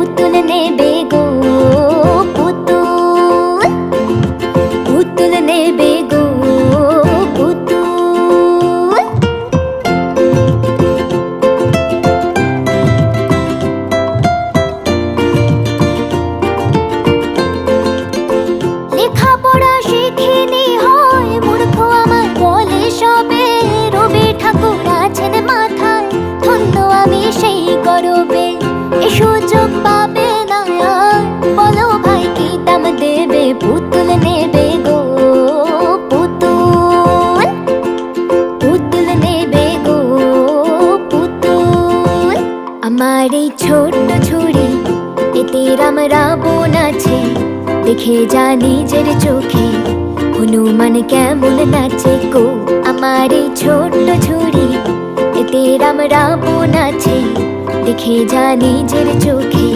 পুতুল নেবে গো পুতুল, পুতুল নেবে গো পুতুল। লেখাপড়া শিখিনি হয় মূর্খ আমার বলে সবে, রবি ঠাকুর আছেন মাথায় ধন্য আমি সেই গরবে। এ সুযোগ পাবে না আর, বলো ভাই কি দাম দেবে, পুতুল নেবে গো পুতুল, পুতুল নেবে গো পুতুল। আমার এই ছোট্ট ঝুড়ি এতে রাম রাবণ আছে, দেখে যা নিজের চোখে হনুমান কেমন নাচে গো। আমার এই ছোট্ট ঝুড়ি এতে রাম রাবণ আছে, দেখে যা নিজের চোখে।